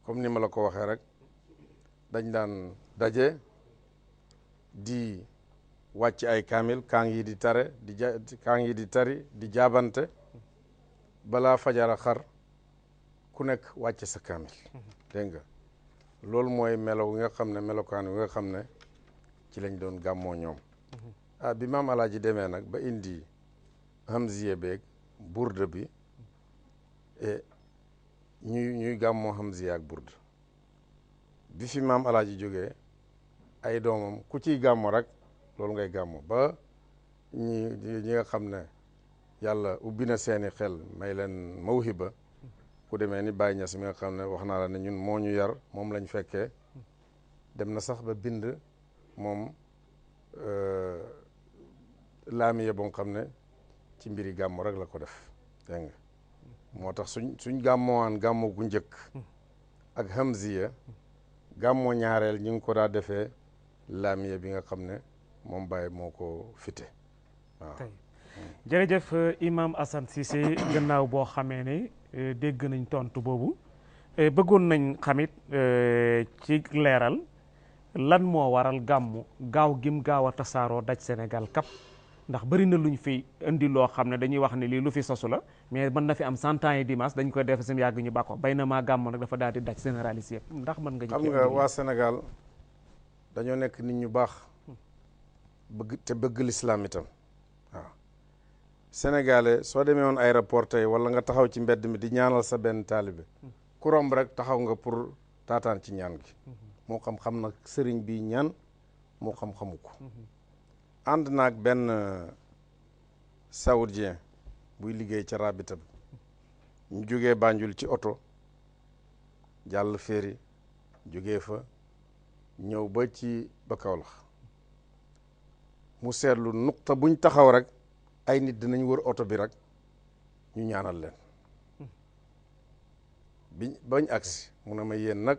comme ni ma la ko waxee rek dañ daan daje di wàcc ay kaamil kaang yi di tare kaang yi di tari di jaabante balaa fajara xar ku nekk wàcc sa kaamil dégg nga loolu mooy melo wi nga xam ne melokaan wi nga xam ne ci lañ doon gàmmoo ñoom bi maam alaaji demee nag ba indi hamziye beeg burda bi ñuy gàmmoo hamziye ak burda bi fi maam alaaji jógee ay doomam ku ciy gàmmo rek loolu ngay gàmmo ba ñi nga xam ne yàlla ubbi na seeni xel may leen mawhiba ku demee ni Baye Niass mi nga xam ne wax naa la ne ñun moo ñu yar moom lañ fekkee dem na sax ba bind moom laamiye boo xam ne ci mbiri gàmmo rek la ko def dégg nga moo tax suñ gàmmoowaan gàmmo gu njëkk ak hamziya gàmmo ñaareel ñu ngi ko daa defee laamiye bi nga xam ne moom Baye moo ko fite waaw jërëjëf Imam Assane Cissé gannaaw boo xamee ne dégg nañ tontu boobu bëggoon nañ xamit ci leeral lan moo waral gàmmu gaaw gim gaaw a tasaaroo daj Sénégal kap ndax bëri na luñ fi indi loo xam ne dañuy wax ne lii lu fi sosu la mais mën na fi am 100 ans yi dimanche dañ koy def seen yàgg ñu bàkko bay na maa gàmmu nag dafa daal di daj généralisé yëpp ndax mën nga ñu xam nga waa Sénégal dañoo nekk nit ñu baax bëgg lislaam itam waaw sénégalais soo demee woon aéroport tey wala nga taxaw ci mbedd mi di ñaanal sa benn taalibe ku romb rek taxaw nga pour taataan ci ñaan gi moo xam nag sëriñ bi ñaan moo xamu ko ànd naag benn saoudien buy liggéey ca rabita bi ñu jógee Banjul ci oto jàll féeri jógee fa ñëw ba Kaolack mu seetlu nuqta buñ taxaw rek ay nit dinañ wër oto bi rek ñu ñaanal leen bañ agsi mu ne ma yéen nag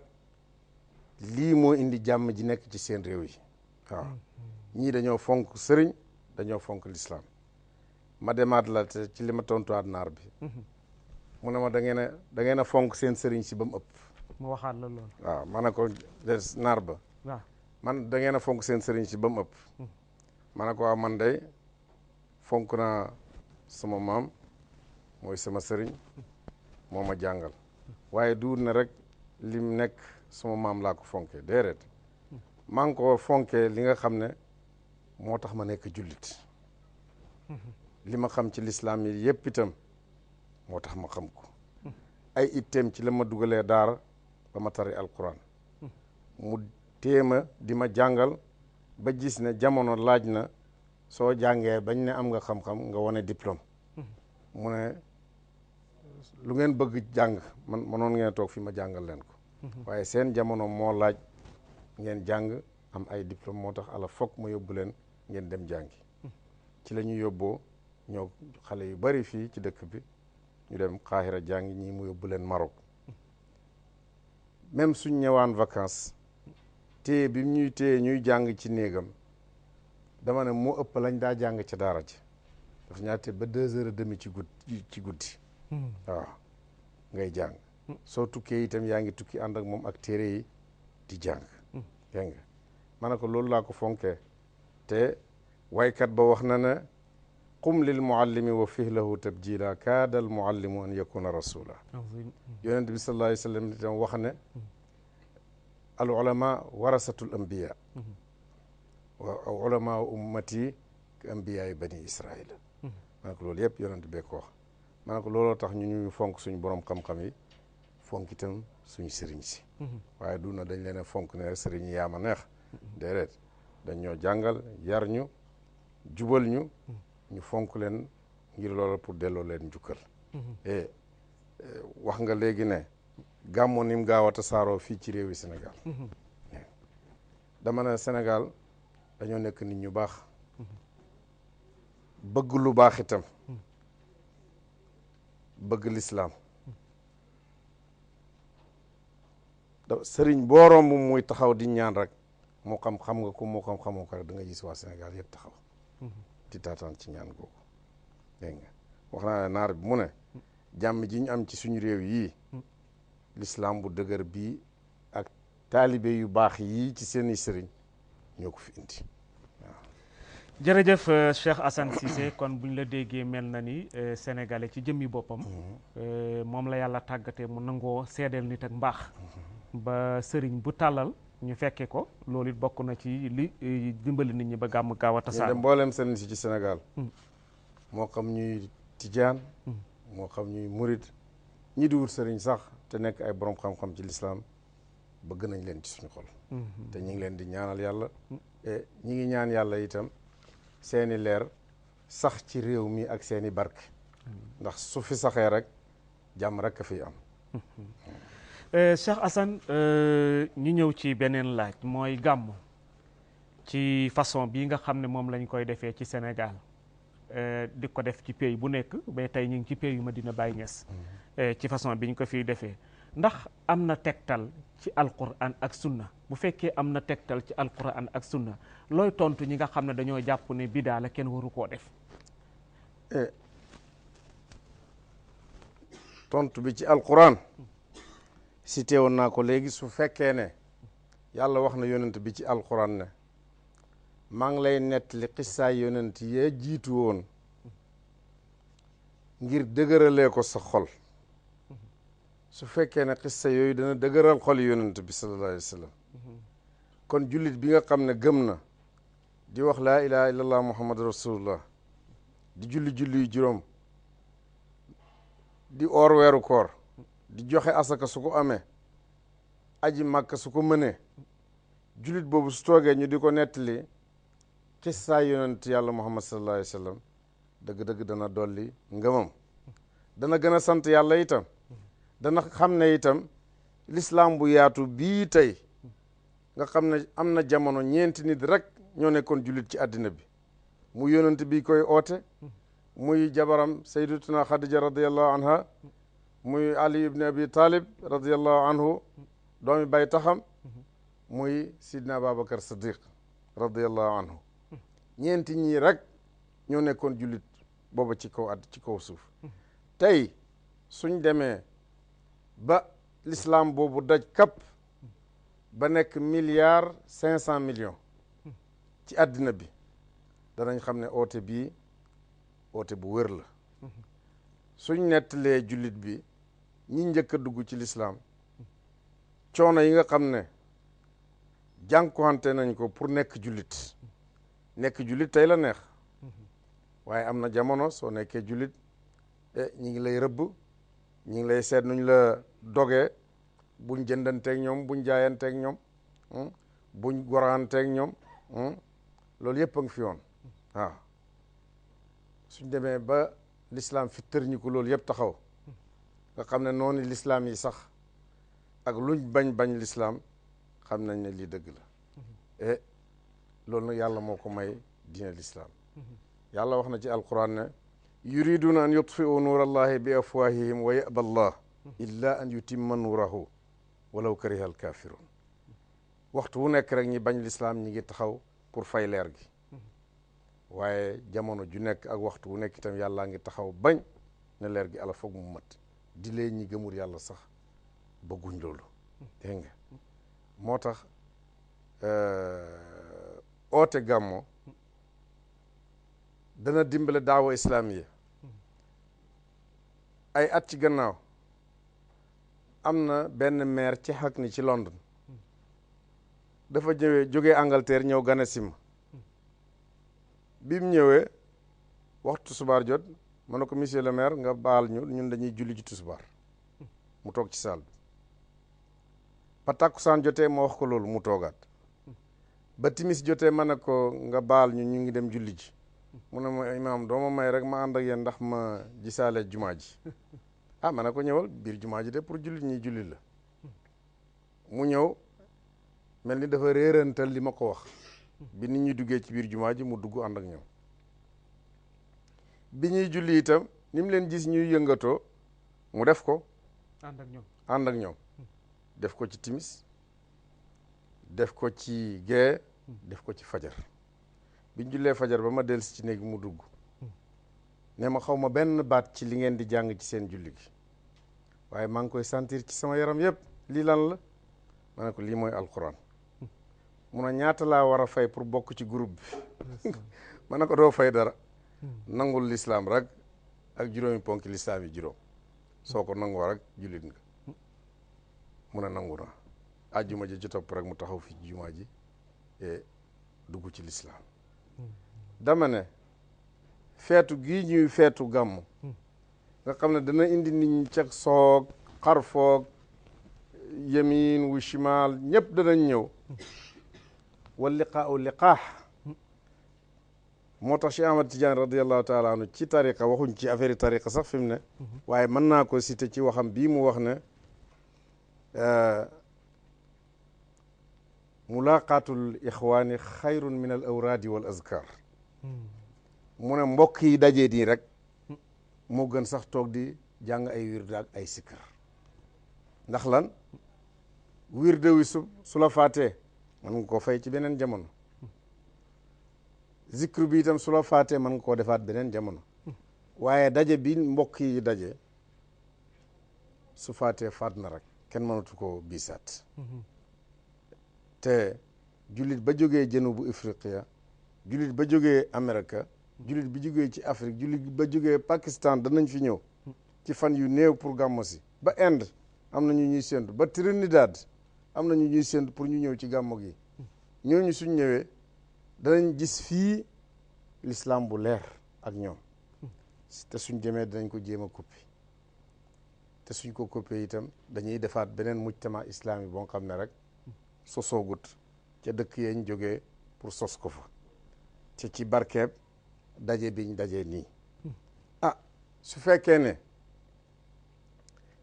lii moo indi jàmm ji nekk ci seen réew yi waaw ñii dañoo fonk sëriñ dañoo fonk lislaam ma demaat la te ci li ma tontuwaat naar bi mu ne ma da ngeen a fonk seen sëriñ si ba mu ëpp mu waxaat la loolu waaw ma ne ko naar ba waaw man da ngeen a fonk seen sëriñ si ba mu ëpp ma ne ko waaw man day fonk naa sama maam mooy sama sëriñ moo ma jàngal waaye duur na rek lim nekk sama maam laa ko fonkee déedéet maa ngi ko fonkee li nga xam ne moo tax ma nekk jullit li ma xam ci lislaam yi yépp itam moo tax ma xam ko ay itteem ci la ma dugalee daara ba ma tari alquran mu téema di ma jàngal ba gis ne jamono laaj na soo jàngee bañ ne am nga xam-xam nga wane diplôme mu ne lu ngeen bëgg jàng man mënoon ngeen toog fi ma jàngal leen ko waaye seen jamono moo laaj ngeen jàng am ay diplôme moo tax ala foog ma yóbbu leen ngeen dem jàngi ci la ñu yóbboo ñoo xale yu bari fii ci dëkk bi ñu dem Qahira jàngi ñii mu yóbbu leen Maroc même suñ ñëwaan vacances téye bi ñuy téye ñuy jàng ci néegam dama ne moo ëpp lañ daa jàng ca daara ji daf ñaate ba 2h30 ci guddi waaw ngay jàng soo tukkee itam yaa ngi tukki ànd ak moom ak téere yi di jàng dégg nga ma ne ko loolu laa ko fonkee te waykat ba wax na ne qum lil muallimi wa fihlahu tabjila kaada al muallimu an yakuna rasula yonent bi sallallahu alayhi wa sallam itam wax ne al ulama warasatul anbiya wa ulama ummati ka anbiyaay bani israila ma ne ko loolu yëpp yonent bee ko wax ma ne ko looloo tax ñu fonk suñu borom xam-xam yi fonk itam suñu sëriñ si waaye du na dañ leen a fonk ne rek sëriñ yi yaa ma neex déedéet dañ ñoo jàngal yar ñu jubal ñu ñu fonk leen ngir loola pour delloo leen njukkal et wax nga léegi ne gàmmoo ni mu gaaw a tasaaroo fii ci réewi Sénégal dama ne Sénégal dañoo nekk nit ñu baax bëgg lu baax itam bëgg lislaam sëriñ boo romb muy taxaw di ñaan rek moo xam nga ko moo xamoo ko rek da nga gis waa Sénégal yëpp taxaw di taataan ci ñaan googu dégg nga wax naa ne naar bi mu ne jàmm ji ñu am ci suñu réew yii l'islam bu dëgër bii ak taalibe yu baax yii ci seeni sëriñ ñoo ko fi indi. jërëjëf Cheikh Assane Cissé kon buñ la déggee mel na ni sénégalais ci jëmmi boppam moom la yàlla tàggatee mu nangoo seedeel nit ak mbaax ba sëriñ bu tàllal ñu fekke ko loolu it bokk na ci li dimbali nit ñi ba gàmm gaaw a tasaaroo. mboolem sëriñ si ci Sénégal moo xam ñuy tijaan moo xam ñuy murid ñi di wut sëriñ sax te nekk ay borom xam-xam ci lislaam bëgg nañ leen ci suñu xol te ñu ngi leen di ñaanal yàlla ñi ngi ñaan yàlla itam seeni leer sax ci réew mi ak seeni barke ndax su fi saxee rek jàmm rek a fiy am. Cheikh Assane ñu ñëw ci beneen laaj mooy gàmmu ci façon bii nga xam ne moom lañ koy defee ci Sénégal di ko def ci pays bu nekk ba tey ñu ngi ci pays yu Medina Baye Niass ci façon bi ñu ko fiy defee ndax am na tegtal ci alquran ak sunna bu fekkee am na tegtal ci alquran ak sunna looy tontu ñi nga xam ne dañoo jàpp ne bidaa la kenn waru koo def. tontu bi ci alquran cité woon naa ko léegi su fekkee ne yàlla wax na yonent bi ci alquran ne maa ngi lay nettali xissaay yonent yee jiitu woon ngir dëgëralee ko sa xol su fekkee ne xissa yooyu dana dëgëral xol yonent bi sallallahu alayhi wa sallam kon jullit bi nga xam ne gëm na di wax laa ilaha illallah muhammad rasulullah di julli yu juróom di oor weeru koor di joxe asaka su ko amee aji màkka su ko mënee jullit boobu su toogee ñu di ko nettali xissaa yonent yàlla muhammad sallallahu alayhi wa sallam dëgg-dëgg dana dolli ngëmam dana gën a sant yàlla itam dana xam ne itam l'islam bu yaatu bii tey nga xam ne am na jamono ñeenti nit rek ñoo nekkoon jullit ci àddina bi mu yonent bi koy oote muy jabaram sayyidatuna Khadija radiyallahu anha muy Ali ibn Abi Talib radiyallahu anhu doomi bay taxam muy Sidna Babacar Siddiq radiyallahu anhu ñeenti ñii rek ñoo nekkoon jullit booba ci kaw suuf tey suñ demee ba l'islam boobu daj kapp ba nekk 1,5 milliard ci àddina bi danañ xam ne oote bii oote bu wér la suñ nettalee jullit bi ñi njëkk a dugg ci l'islam coono yi nga xam ne jànkuwante nañ ko pour nekk jullit tey la neex waaye am na jamono soo nekkee jullit ñi ngi lay rëbb ñi ngi lay seet nuñ la dogee buñ jëndanteeg ñoom buñ jaayanteeg ñoom buñ goraanteeg ñoom loolu yëpp a ngi fi woon waaw suñ demee ba l'islam fi tërñi ko loolu yëpp taxaw nga xam ne noonu l'islam yi sax ak luñ bañ l'islam xam nañ ne lii dëgg la loolu nag yàlla moo ko may diine l'islam yàlla wax na ci alquran ne yuriduna an yutfi'u nuur allahi bi afwahihim wa yaba allah illa an yutimma nuurahu walaw kariha alkafirun waxtu wu nekk rek ñi bañ l'islam ñi ngi taxaw pour fay leer gi waaye jamono ju nekk ak waxtu wu nekk itam yàllaa ngi taxaw bañ ne leer gi ala foog mu mat di lee ñi gëmul yàlla sax bëgguñ loolu dégg nga moo tax oote gàmmo dana dimbale daawa islamiya ay at ci gannaaw am na benn maire ci Hackney ci London dafa jógee Angleterre ñëw gane si ma bi mu ñëwee waxtu tusubaar jot ma ne ko monsieur le maire nga baal ñu ñun dañuy julli ji tusubaar mu toog ci saal bi ba takkusaan jotee ma wax ko loolu mu toogaat ba timis jotee ma ne ko nga baal ñu ngi dem julli ji mu ne ma imaam doo ma may rek ma ànd ak yéen ndax ma gisaale jumaa ji ma ne ko ñëwal biir jumaa ji de pour julli ñi julli la mu ñëw mel ni dafa réerantal li ma ko wax bi nit ñi duggee ci biir jumaa ji mu dugg ànd ak ñoom bi ñuy julli itam ni mu leen gis ñuy yëngatoo mu def ko ànd ak ñoom def ko ci timis def ko ci gee def ko ci fajar biñ jullee fajar ba ma dellusi ci néeg mu dugg ne ma xaw ma benn baat ci li ngeen di jàng ci seen julli gi waaye maa ngi koy sentir ci sama yaram yëpp lii lan la ma ne ko lii mooy alquran mun a ñaata laa war a fay pour bokk ci groupe bi ma ne ko doo fay dara nangul lislaam rek ak juróomi ponki lislaam yi juróom soo ko nangoo rek jullit nga mun a nangu na àjjuma ji ci topp rek mu taxaw fi jumaa ji e dugg ci lislaam dama ne feetu gii ñuy feetu gàmm nga xam ne dana indi nit ñi ceg soog xar foog yamin wu shimal ñëpp danañ ñëw wal liqaau liqaax moo tax Cheikh Ahmad Tidiane radiallahu taala anhu ci tariqa waxuñ ci affaire yi tariqa sax fi mu ne waaye mën naa ko cité ci waxam bii mu wax ne mulaqaatul ixwaani xayrun min al awraadi wal azkar mu ne mbokk yi dajee nii rek moo gën sax toog di jàng ay wirde ak ay sikkar ndax lan wirde wi su la faatee mën nga koo fay ci beneen jamono zikru bi itam su la faatee mën nga koo defaat beneen jamono waaye daje bi mbokk yi daje su faatee faat na rek kenn mënatu koo biisaat te jullit ba jógee janubu Ifriqiya jullit ba jógee Amérique jullit bi jógee ci Afrique jullit ba jógee Pakistan danañ fi ñëw ci fan yu néew pour gàmmo si ba Inde am na ñu ñuy séntu ba Trinidad am na ñu ñuy séntu pour ñu ñëw ci gàmmo gi ñooñu suñ ñëwee danañ gis fii l'islam bu leer ak ñoom te suñ demee danañ ko jéem a koppi te suñ ko coppee itam dañuy defaat beneen mujtama islami boo xam ne rek sosoogut ca dëkk yeñ jógee pour sos ko fa te ci barkeeb daje biñ daje nii su fekkee ne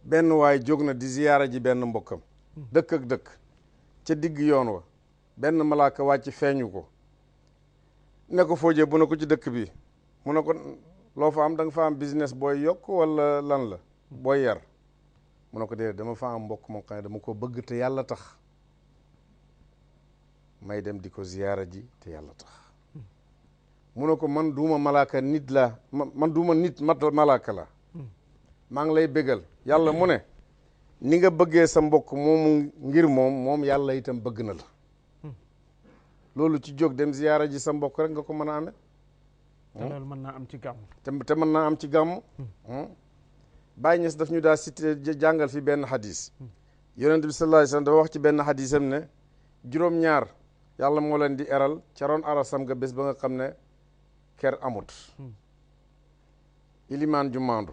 benn waay jóg na di ziyaara ji benn mbokkam dëkk ak dëkk ca digg yoon wa benn malaaka wàcc feeñu ko ne ko foojee bu ne ko ci dëkk bi mu ne ko loo fa am da nga fa am business booy yokk wala lan la booy yar mu ne ko déedéet dama fa am mbokk moom xam ne dama ko bëgg te yàlla tax may dem di ko ziyaara ji te yàlla tax mu ne ko man duuma malaaka nit la man duuma nit malaaka la maa ngi lay bégal yàlla mu ne ni nga bëggee sa mbokk moomu ngir moom yàlla itam bëgg na la loolu ci jóg dem ziyaara ji sa mbokk rek nga ko mën a amee te loolu mën naa am ci gàmm te mën naa am ci gàmm Baay Ñas daf ñu daa cité jàngal fi benn xadis yonent bi sallallahu alayhi wasallam dafa wax ci benn xadisam ne juróom-ñaar yàlla moo leen di eral ca roon arasam nga bés ba nga xam ne ker amut ilimaan ju maandu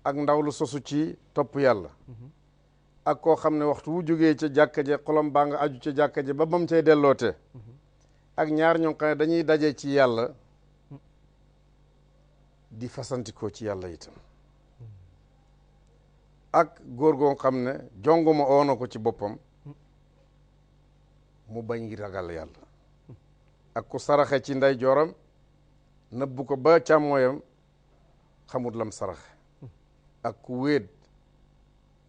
ak ndaw lu sosu ci topp yàlla ak koo xam ne waxtu wu jógee ca jàkka je xolam baa nga aju ca jàkka je ba bam cay delloote ak ñaar ñoo xam ne dañuy daje ci yàlla di fasantikoo ci yàlla itam ak góor goo xam ne jongoma oona ko ci boppam mu bañ ngi ragal yàlla ak ku saraxe ci ndey jooram nëbbu ko ba càmmooyam xamut lam saraxe ak ku wéet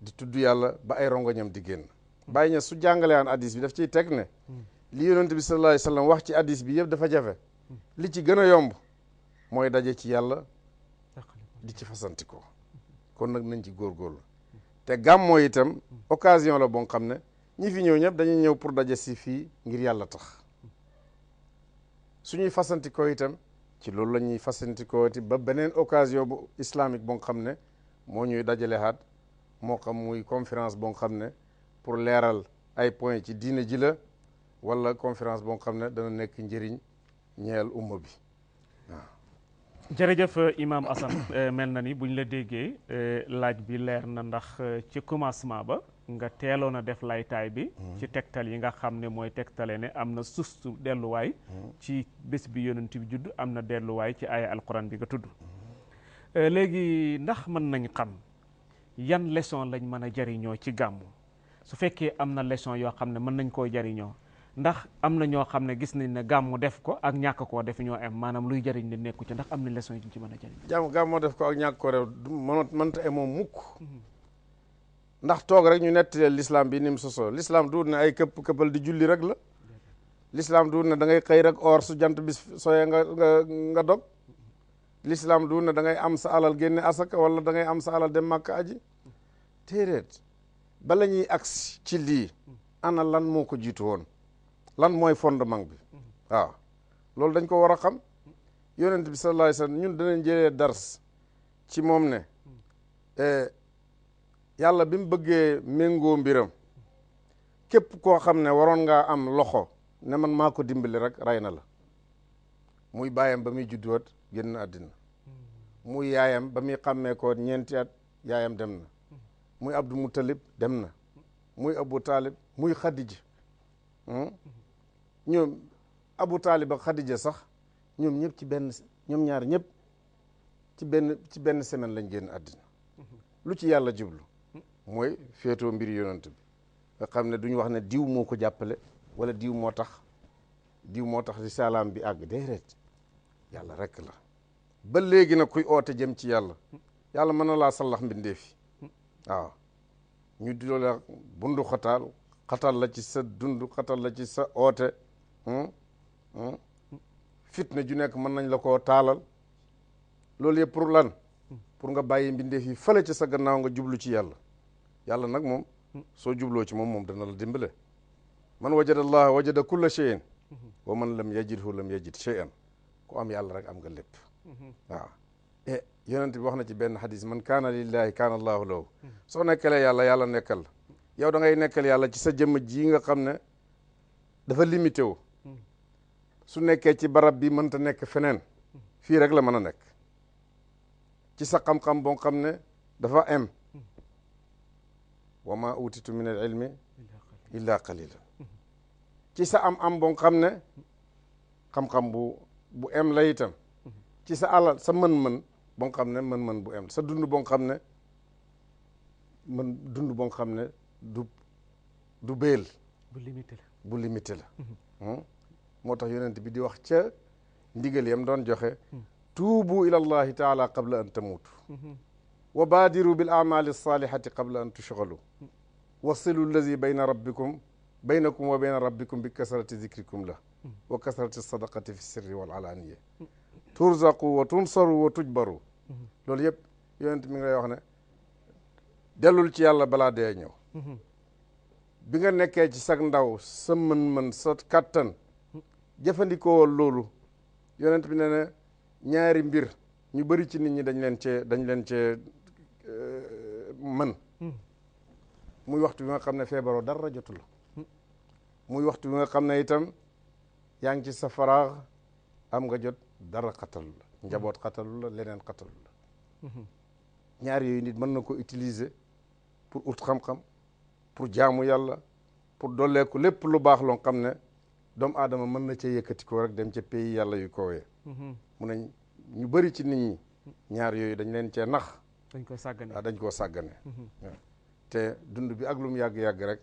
di tudd yàlla ba ay rongoñam di génn bàyyi ña su jàngale aan addis bi daf ciy teg ne li yonent bi sallallahu alayhi wasallam wax ci addis bi yëpp dafa jafe li ci gën a yomb mooy daje ci yàlla di ci fasantikoo kon nag nañ ci góorgóorlu te gàmmoo itam occasion la boo xam ne ñi fi ñëw ñëpp dañuy ñëw pour daje si fii ngir yàlla tax suñuy fasantikoo itam ci loolu la ñuy fasantikoo ti ba beneen occasion bu islamique boo xam ne moo ñuy dajale haat moo xam muy conférence boo xam ne pour leeral ay point ci diine ji la wala conférence boo xam ne dana nekk njëriñ ñeel umma bi waaw. jërëjëf Imam Assane mel na ni buñ la déggee laaj bi leer na ndax ci commencement ba nga teeloon a def laytaay bi ci tegtal yi nga xam ne mooy tegtale ne am na sustu delluwaay ci bés bi yonent bi judd am na delluwaay ci aaya alquran bi nga tudd léegi ndax mën nañ xam yan leçon lañ mën a jariñoo ci gàmmu su fekkee am na leçon yoo xam ne mën nañ koo jariñoo ndax am na ñoo xam ne gis nañ ne gàmmu def ko ak ñàkk koo def ñoo am maanaam luy jariñ ne nekku ci ndax am na leçon yi ci mën a jariñ gàmmu def ko ak ñàkk ko def mënta emoo mukk ndax toog rek ñu nettali l'islam bi ni mu sosoo l'islam duut ne ay këppal di julli rek la l'islam duut ne da ngay xëy rek or su jant bi soyee nga dog l'islam du ne da ngay am sa alal génne asaka wala da ngay am sa alal dem màkk aji téeréet bala ñuy agsi ci lii ana lan moo ko jiitu woon lan mooy fondement bi waaw loolu dañ ko war a xam yonent bi sallallahu alayhi wasallam ñun danañ jëlee dars ci moom ne yàlla bi mu bëggee méngoo mbiram képp koo xam ne waroon ngaa am loxo ne man maa ko dimbali rek rey na la muy baayam ba muy judduwaat génn àddina muy yaayam ba muy xàmmee ko ñeenti at yaayam dem na muy Abdou Moutalib dem na muy Abu Talib muy Khadija ñoom Abu Talib ak Khadija sax ñoom ñëpp ñoom ñaar ñëpp ci benn semaine lañ génn àddina lu ci yàlla jublu mooy féetoo mbir yonent bi nga xam ne duñu wax ne diw moo ko jàppale wala diw moo tax risalaam bi àgg déedéet yàlla rekk la ba léegi nag kuy oote jëm ci yàlla mën na laa sallax mbindeefi waaw ñu di la bundu xatal la ci sa dund xatal la ci sa oote fitna ju nekk mën nañ la koo taalal loolu yëpp pour lan pour nga bàyyi mbindeef yi fële ci sa gannaaw nga jublu ci yàlla nag moom soo jubloo ci moom dana la dimbale man wajada allah wajada kulla shay'in wa man lam yajidhu lam yajid shay'an ku am yàlla rek am nga lépp waaw yonent bi wax na ci benn xadis man kaana lillahi kaana allahu lahu soo nekkalee yàlla nekkal yow da ngay nekkal yàlla ci sa jëmm ji nga xam ne dafa limité wu su nekkee ci barab bi mënta nekk feneen fii rek la mën a nekk ci sa xam-xam boo xam ne dafa am wa ma utitu min al ilmi illa qalilan ci sa am boo xam ne xam-xam bu em la itam ci sa alal sa mën-mën boo xam ne mën-mën bu em sa dund boo xam ne dund boo xam ne du béel bu limité la moo tax yonent bi di wax ca ndigal yam doon joxe tuubu ila allahi taala qabla an tamuutu wa baadiru bil amali salihati qabla an tushgalu wasilu allazi baynakum wa bayna rabbikum bi kasrati zikrikum la wa kasrati sadaqati fi sirri wal alaniya turzaqu wa tunsaru wa tujbaru loolu yëpp yonent mi ngi lay wax ne dellul ci yàlla balaa dee ñëw bi nga nekkee ci sag ndaw sa mën-mën sa kattan jëfandikoo loolu yonent bi ne ne ñaari mbir ñu bëri ci nit ñi dañ leen cee mën muy waxtu bi nga xam ne feebaroo dara jotu la muy waxtu bi nga xam ne itam yaa ngi ci sa faraax am nga jot dara xatalu la njaboot xatalu la leneen xatalu la ñaar yooyu nit mën na ko utiliser pour ut xam-xam pour jaamu yàlla pour dolleeku lépp lu baax loo xam ne doomu aadama mën na cee yëkkati ko rek dem ca pays yàlla yu koowee mu ne ñu bëri ci nit ñi ñaar yooyu dañ leen cee nax dañ koo sàggane te dund bi ak lu mu yàgg-yàgg rek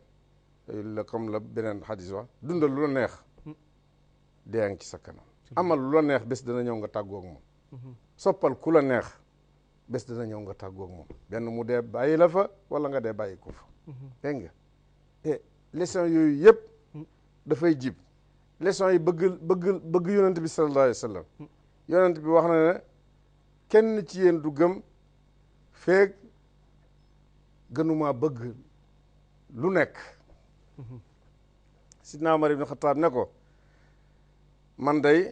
la comme la beneen xadis wax dundal lu la neex dee ngi ci sa kanam amal lu la neex bés dana ñëw nga tàggoog moom soppal ku la neex bés dana ñëw nga tàggoog moom benn mu dee bàyyi la fa wala nga dee bàyyi ko fa dégg nga et leçon yooyu yëpp dafay jib leçon yi bëgg yonent bi sallallahu alayhi wa sallam yonent bi wax na ne kenn ci yéen du gëm feeg gënumaa bëgg lu nekk sidna Umar ibn Xattaab ne ko man day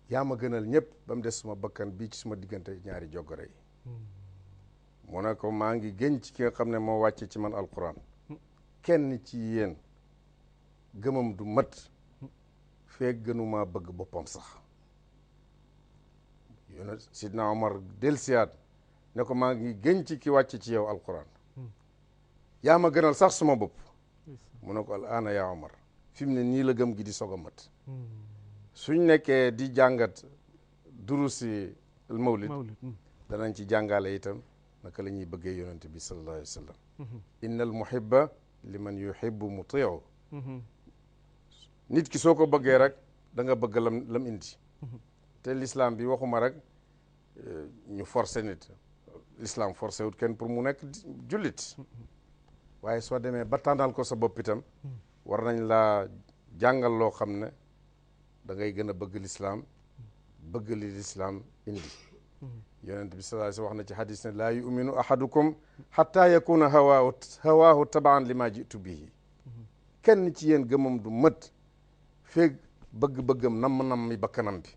yaa ma gënal ñëpp ba mu des suma bakkan bii ci suma diggante ñaari jogore yi mu ne ko maa ngi gën ci ki nga xam ne moo wàcce ci man alquran kenn ci yéen gëmam du mat feeg gënumaa bëgg boppam sax yone sidna Omar delsiyaat ne ko maa ngi gën ci ki wàcce ci yow alquran yaa ma gënal sax suma bopp mu ne ko al aana yaa Omar fi mu ne nii la gëm gi di soog a mat suñ nekkee di jàngat durusi al mawlid danañ ci jàngale itam naka la ñuy bëggee yonente bi sallallahu alayhi wa sallam inna al muhibba liman yuhibbu mutiu nit ki soo ko bëggee rek da nga bëgg lam indi te l'islam bi waxuma rek ñu forcé nit l'islam forcé wut kenn pour mu nekk jullit waaye soo demee ba tànnal ko sa bopp itam war nañ laa jàngal loo xam ne da ngay gën a bëgg l'islam bëgg li l'islam indi yonent bi sallallahu alayhi wasallam wax na ci hadis ne laa yuminu ahadukum hatta yakuna hawaahu tabaan li ma jitu bihi kenn ci yéen gëmam du mët feeg bëgg-bëggam namm mi bakkanam bi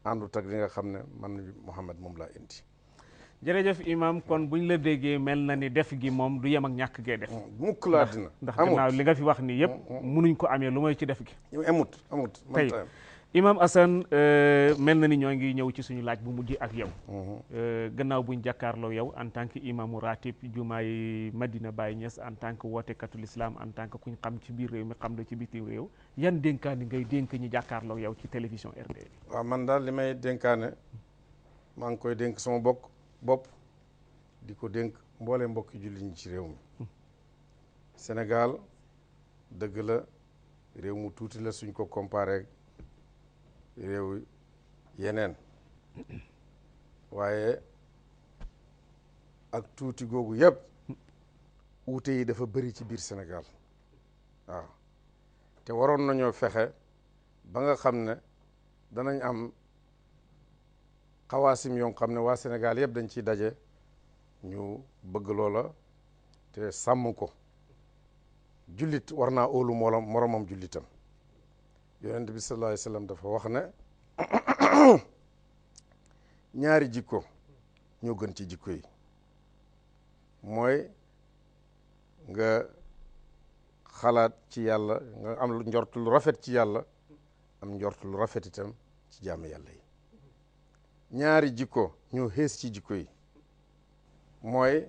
àndut ak li nga xam ne man Muhammad moom laa indi. jërëjëf imam kon buñ la déggee mel na ni def gi moom du yem ak ñàkk gee def. mukk laa dina ndax gannaaw li nga fi wax nii yëpp munuñ ko amee lu mooy ci def gi. amut tey imam Assane mel na ni ñoo ngi ñëw ci suñu laaj bu mujj ak yow. gannaaw buñ jàkkaarloo yow en tant que imamu ratib jumaay Madina Baye Niass en tant que wootekatu l'islam en tant que kuñ xam ci biir réew mi xam la ci bitim réew yan dénkaani ngay dénk ñi jàkkaarloo yow ci télévision RD bi. waaw man daal li may dénkaane maa ngi koy dénk sama bopp di ko dénk mboole mbokki jullit ñi ci réew mi Sénégal dëgg la réew mu tuuti la suñ ko comparé réew yeneen waaye ak tuuti googu yëpp wuute yi dafa bëri ci biir Sénégal waaw te waroon nañoo fexe ba nga xam ne danañ am xawaasim yoo xam ne waa Sénégal yëpp dañ ciy daje ñu bëgg loola te sàmm ko jullit war naa óolu moromam jullitam yonent bi sallallahu alayhi wasallam dafa wax ne ñaari jikko ñoo gën ci jikko yi mooy nga xalaat ci yàlla nga am njort lu rafet ci yàlla am njort lu rafet itam ci jaamu yàlla yi ñaari jikko ñoo xees ci jikko yi mooy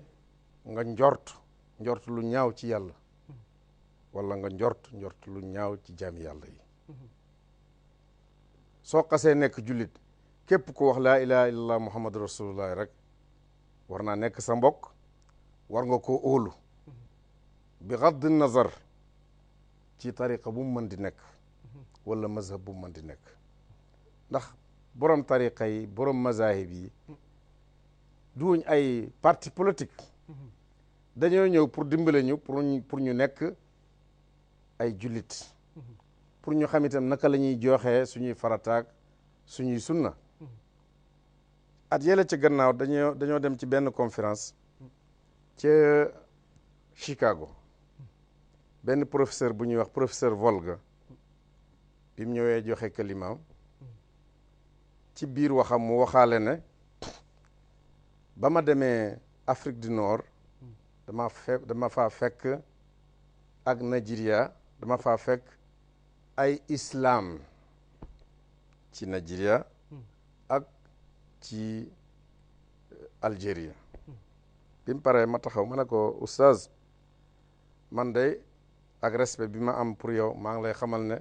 nga njort lu ñaaw ci yàlla wala nga njort lu ñaaw ci jaami yàlla yi soo xasee nekk jullit képp ku wax laa ilaha illallah muhammadu rasulullah rek war naa nekk sa mbokk war nga koo óolu bi gadd nazar ci tariqa bu mu mën di nekk wala mazhab bu mu mën di nekk ndax borom tariqa yi borom mazahib yi duñ ay parti politique dañoo ñëw pour dimbale ñu pour ñu nekk ay jullit pour ñu xam itam naka la ñuy joxee suñuy farataak suñuy sunna at yële ca gannaaw dañoo dem ci benn conférence ca Chicago benn professeur bu ñuy wax professeur Volga bi mu ñëwee joxe kalimaam ci biir waxam mu waxaale ne ba ma demee Afrique du Nord dama faa fekk ak Nigeria dama faa fekk ay islam ci Nigeria ak ci Algérie bi mu paree ma taxaw ma ne ko oustaz man de ak respect bi ma am pour yow maa ngi lay xamal ne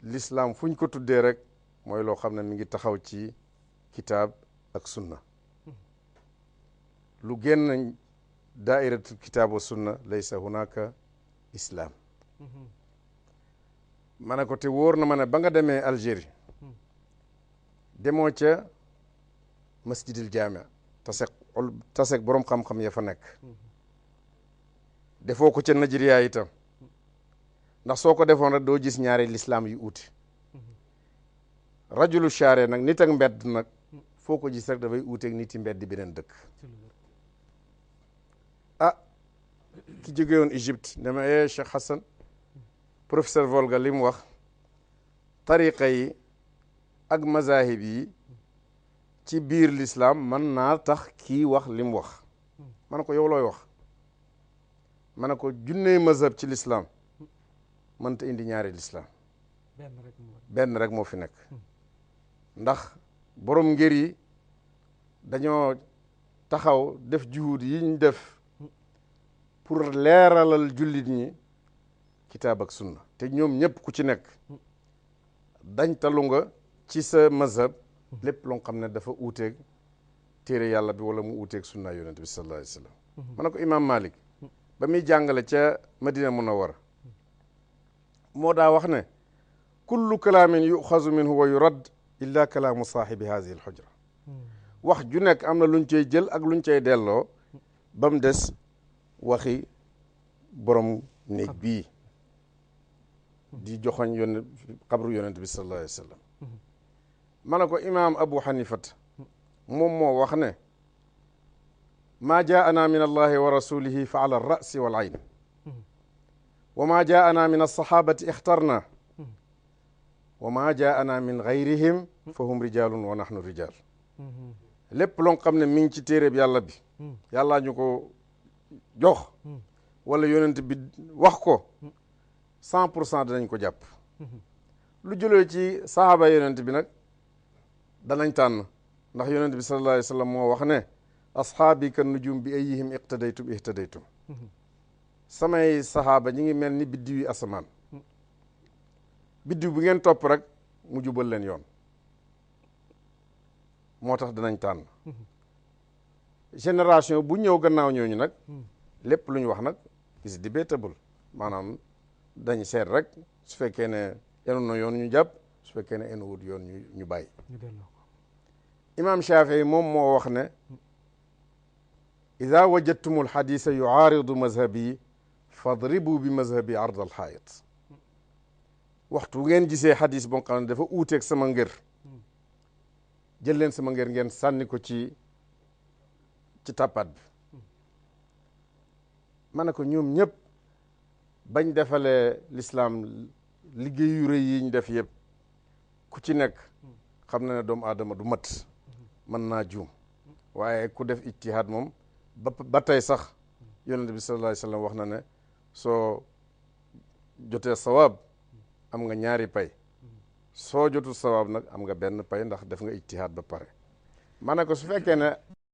l'islam fu ñu ko tuddee rek mooy loo xam ne mi ngi taxaw ci kitaab ak sunna lu génn daairatul kitaab wa sunna laysa hunaka islam ma ne ko te wóor na ma ne ba nga demee Algérie demoo ca masjidil jaamia tasek boroom xam-xam ya fa nekk defoo ko ca Nigeria itam ndax soo ko defoon rek doo gis ñaari lislaam yu uuti rajulu share nag nit ak mbedd nag foo ko gis rek dafay uuteeg nit yi mbedd beneen dëkk ki jóge woon Égypte dama Cheikh Hassan professeur Volga li mu wax tariqa yi ak mazahib yi ci biir l'islam mën naa tax kii wax li mu wax ma ne ko yow looy wax ma ne ko junney mazhab ci l'islam mënta indi ñaari l'islam benn rek moo fi nekk ndax borom ngir yi dañoo taxaw def juhud yi ñu def pour leeralal jullit ñi kitaab ak sunna te ñoom ñëpp ku ci nekk dañ talu nga ci sa mazhab lépp loo xam ne dafa uuteeg téere yàlla bi wala mu uuteeg sunna yonent bi sallallahu alayhi wa sallam ma ne ko imam Malik ba muy jàngale ca Madina Munawwara moo daa wax ne kullu kalaamin yuxazu minhu wa yurad illa kalaamu saahibi haadihi al xujra wax ju nekk am na luñ cay jël ak luñ cay delloo ba mu des waxi borom néeg bii di joxoñ xabru yonent bi sallallahu alayhi wa sallam ma ne ko imaam Abu Hanifat moom moo wax ne maa jaana min allahi wa rasulihi fa ala alrasi wal ayn wa maa jaana min alsahabati ixtarna wa maa jaana min gayrihim fa hum rijalun wa nahnu rijal lépp loo xam ne mi ngi ci téere bi yàlla bi yàllaa ñu ko jox wala yonent bi wax ko 100% dinañ ko jàpp lu jëlee ci sahaaba yonent bi nag danañ tànn ndax yonent bi sallallahu alayhi wa sallam moo wax ne ashaabi kan nujum bi ayyihim iqtadaytum ihtadaytum samay sahaaba ñi ngi mel ni biddiw yi asamaan biddiw bu ngeen topp rek mu jubal leen yoon moo tax danañ tànn génération bu ñëw gannaaw ñooñu nag lépp lu ñu wax nag is debatable maanaam dañ seet rek su fekkee ne enu na yoon ñu jàpp su fekkee ne enu wut yoon ñu bàyyi imam Shafii moom moo wax ne ida wajadtumu alxadisa yuaaridu mazhabi fadribu bi mazhabi ard alxaayit waxtu ngeen gisee xadis boo xam ne dafa uuteeg sama ngër jël leen sama ngër ngeen sànni ko ci tàppaat bi ma ne ko ñoom ñëpp bañ defalee lislaam liggéey yu rëy yi ñu def yëpp ku ci nekk xam na ne doomu aadama du mat mën naa juum waaye ku def ijtihaad moom ba tey sax yonent bi sallallahu alayhi wa sallam wax na ne soo jotee sawaab am nga ñaari pay soo jotul sawaab nag am nga benn pay ndax def nga ijtihaad ba pare ma ne ko su fekkee ne